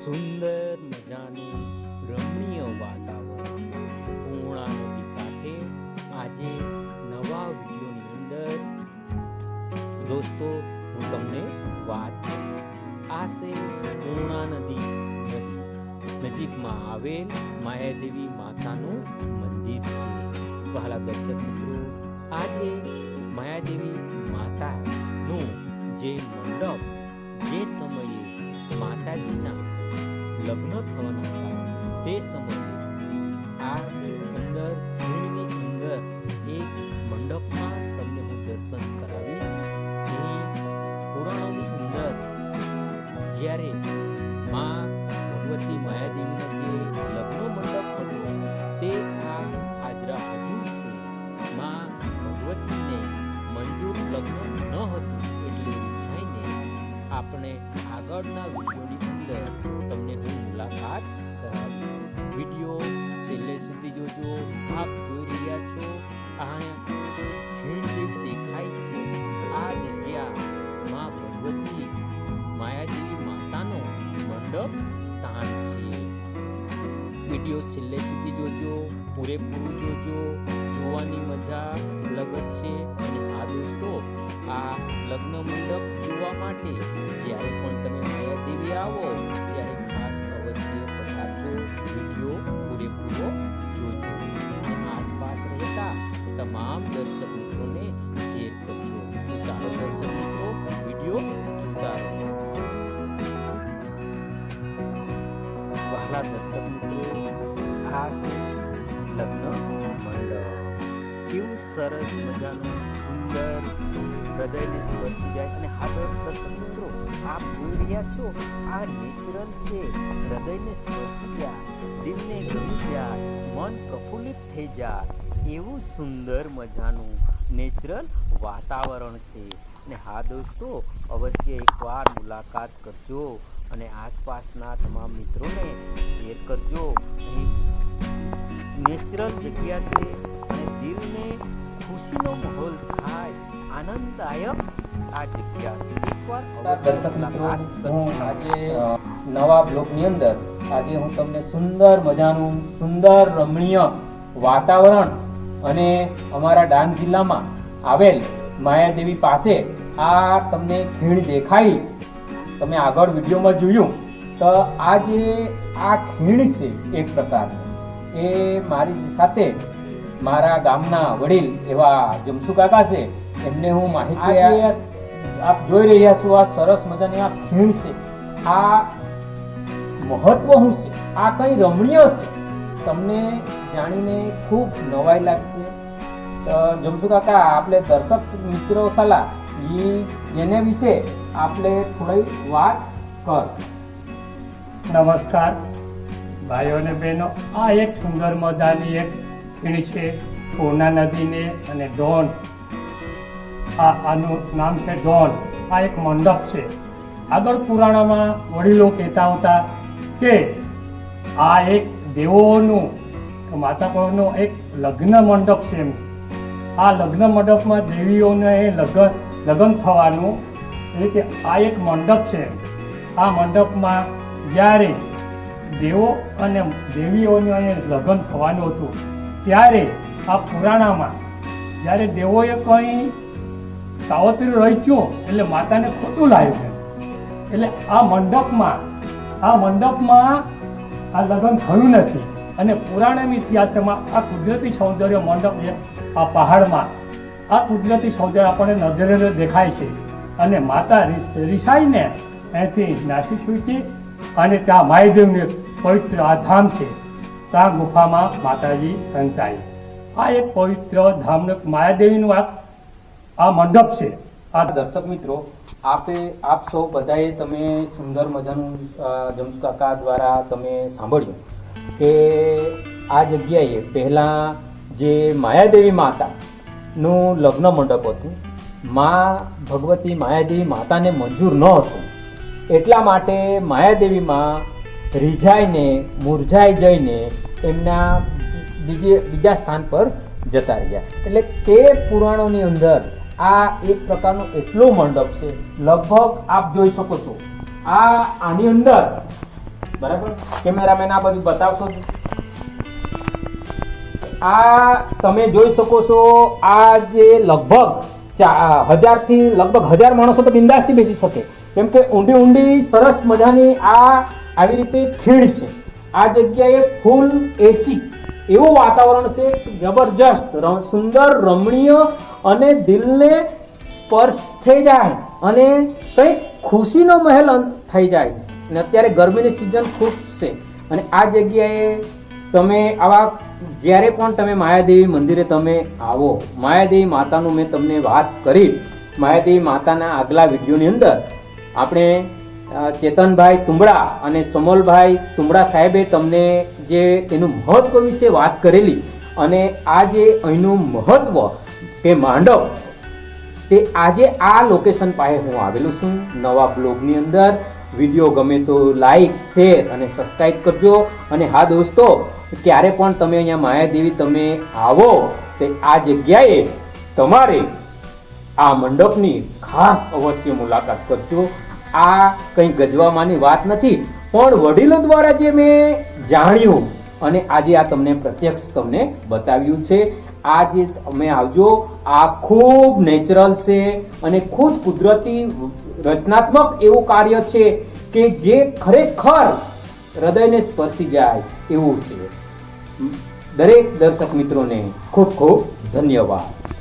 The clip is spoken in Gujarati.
સુંદર મજાનું રમણીય વાતાવરણ પૂર્ણા નદી કાંઠે આજે નવા વિડીયોની અંદર દોસ્તો હું તમને વાત કરીશ. આ છે પૂર્ણા નદી નજીકમાં આવેલ માયાદેવી માતાનું મંદિર છે. વહાલા દર્શક મિત્રો, આજે માયાદેવી માતાનું જે મંડપ જે સમયે માતાજીના લગ્ન થવાના હતા તે સમયે આ અંદર ખીણની અંદર એક મંડપમાં તમને હું દર્શન કરાવીશ. અહીં પુરાણોની અંદર જ્યારે માં ભગવતી માયાદેવીનો જે લગ્ન મંડપ હતો તે આ હાજરા હજુર છે. માં ભગવતીને મંજૂર લગ્ન ન હતું એટલે રીઝાઈને આપણે આગળના વિડીયોની અંદર તમને હું મુલાકાત કરાવી. વિડીયો છેલ્લે સુધી જોજો. આપ જોઈ રહ્યા છો આ ખીણ જેવી દેખાય છે આ જગ્યા માં ભગવતી માયાદેવી માતાનો મંડપ સ્થાન છે. વિડીયો છેલ્લે સુધી જોજો, પૂરેપૂરું જોજો. જોવાની મજા અલગ જ છે. અને આ દોસ્તો, આ લગ્ન મંડપ જોવા માટે જ્યારે પણ તમે માયાદેવી આવો ત્યારે ખાસ અવશ્ય પધારજો. વિડીયો પૂરેપૂરો જોજો અને આસપાસ રહેતા તમામ દર્શક મિત્રોને શેર કરજો. તો ચાલો દર્શક મિત્રો, વિડીયો જોતા રહો. વહાલા દર્શક મિત્રો, આ છે લગ્ન મંડપ. કેવું સરસ મજાનું સુંદર હૃદયને સ્પર્શી જાય. અને હા દર્શક મિત્રો, આપ જોઈ રહ્યા છો આ નેચરલ છે. હૃદયને સ્પર્શી જાય, દિલને ગમી જાય, મન પ્રફુલ્લિત થઈ જાય એવું સુંદર મજાનું નેચરલ વાતાવરણ છે. અને હા દોસ્તો, અવશ્ય એકવાર મુલાકાત કરજો અને આસપાસના તમામ મિત્રોને શેર કરજો. અહીં નેચરલ જગ્યા છે અને દિલને ખુશીનો માહોલ થાય, આનંદદાયક આ જગ્યા છે. એકવાર દર્શક મિત્રો, હું આજે નવા બ્લોગની અંદર આજે હું તમને સુંદર મજાનું સુંદર રમણીય વાતાવરણ અને અમારા ડાંગ જિલ્લામાં આવેલ માયાદેવી પાસે આ તમને ખીણ દેખાઈ. તમે આગળ વિડીયોમાં જોયું તો આ જે આ ખીણ છે એક પ્રકારનું, એ મારી સાથે મારા ગામના વડીલ એવા જમસુ કાકા છે, એમને હું માહિતી આપ જોઈ રહ્યા છો. આ સરસ મજાની આ ખીણ છે. આ મહત્વ શું છે, આ કઈ રમણીય છે, તમને જાણીને ખૂબ નવાઈ લાગશે. જમસુ કાકા, આપણે દર્શક મિત્રો સલાહ એને વિશે આપણે થોડી વાત કર. નમસ્કાર ભાઈઓ અને બહેનો, આ એક સુંદર મજાની એક ખીણ છે પૂર્ણા નદીને અને ડોન. આનું નામ છે ડોન. આ એક મંડપ છે. આગળ પુરાણોમાં વડીલો કહેતા હતા કે આ એક દેવોનું માતાઓનો એક લગ્ન મંડપ છે. એમ આ લગ્ન મંડપમાં દેવીઓને લગ્ન થવાનું એ રીતે આ એક મંડપ છે. આ મંડપમાં જ્યારે દેવો અને દેવીઓને લગ્ન થવાનું હતું ત્યારે આ પુરાણામાં જ્યારે દેવોએ કંઈ સાવત્રી રચ્યું એટલે માતાને ખોટું લાગ્યું. એટલે આ મંડપમાં આ લગ્ન થયું નથી. અને પુરાણના ઇતિહાસમાં આ કુદરતી સૌંદર્ય મંડપ આ પહાડમાં આ કુદરતી સૌંદર્ય આપણને નજરે દેખાય છે. અને માતા રિસાઈને અહીંથી નાસી છૂટી અને ત્યાં માયાદેવનું પવિત્ર આ ધામ છે. ત્યાં ગુફામાં માતાજી સંતાઈ. આ એક પવિત્ર ધામનું માયાદેવીનું આ મંડપ છે. આ દર્શક મિત્રો, આપ સૌ બધાએ તમે સુંદર મજાનું જમસુ કાકા દ્વારા તમે સાંભળ્યું કે આ જગ્યાએ પહેલાં જે માયાદેવી માતાનું લગ્ન મંડપ હતું, માં ભગવતી માયાદેવી માતાને મંજૂર ન હતું. એટલા માટે માયાદેવીમાં રીઝાઈને મુરઝાઈ જઈને એમના બીજા સ્થાન પર જતા રહ્યા. એટલે તે પુરાણોની અંદર આ એક પ્રકારનો એટલો મંડપ છે. લગભગ આપ જોઈ શકો છો આની અંદર બરાબર. કેમેરામેન આ બધું બતાવશો. આ તમે જોઈ શકો છો, આ જે લગભગ 1000 થી લગભગ 1000 માણસો તો બિંદાસથી બેસી શકે, કેમ કે ઊંડી ઊંડી સરસ મજાની આવી રીતે ખીણ છે. આ જગ્યાએ ફૂલ એસી એવું વાતાવરણ છે, જબરજસ્ત સુંદર રમણીય અને દિલને સ્પર્શ થઈ જાય અને કંઈક ખુશીનો મહેલ થઈ જાય. અને અત્યારે ગરમીની સિઝન ખૂબ છે અને આ જગ્યાએ તમે આવા જ્યારે પણ તમે માયાદેવી મંદિરે તમે આવો, માયાદેવી માતાનું મેં તમને વાત કરી. માયાદેવી માતાના આગલા વિડીયોની અંદર આપણે ચેતનભાઈ તુંબડા અને સમોલભાઈ તુંબડા સાહેબે તમને જે એનું મહત્વ વિશે વાત કરેલી અને આ જે અહીંનું મહત્વ કે માંડવ તે આજે આ લોકેશન પાસે હું આવેલું છું નવા બ્લોગની અંદર. વિડીયો ગમે તો લાઈક, શેર અને સબસ્ક્રાઈબ કરજો. અને હા દોસ્તો, ક્યારે પણ તમે અહીંયા માયાદેવી તમે આવો તે આ જગ્યાએ તમારે આ મંડપની ખાસ અવશ્ય મુલાકાત કરજો. આ કંઈ ગજવામાંની વાત નથી, પણ વડીલો દ્વારા જે મેં જાણ્યું અને આજે આ તમને પ્રત્યક્ષ તમને બતાવ્યું છે. આ જે તમે આવજો, આ ખૂબ નેચરલ છે અને ખુદ કુદરતી રચનાત્મક એવું કાર્ય છે કે જે ખરેખર હૃદયને સ્પર્શી જાય એવું છે. દરેક દર્શક મિત્રોને ખૂબ ખૂબ ધન્યવાદ.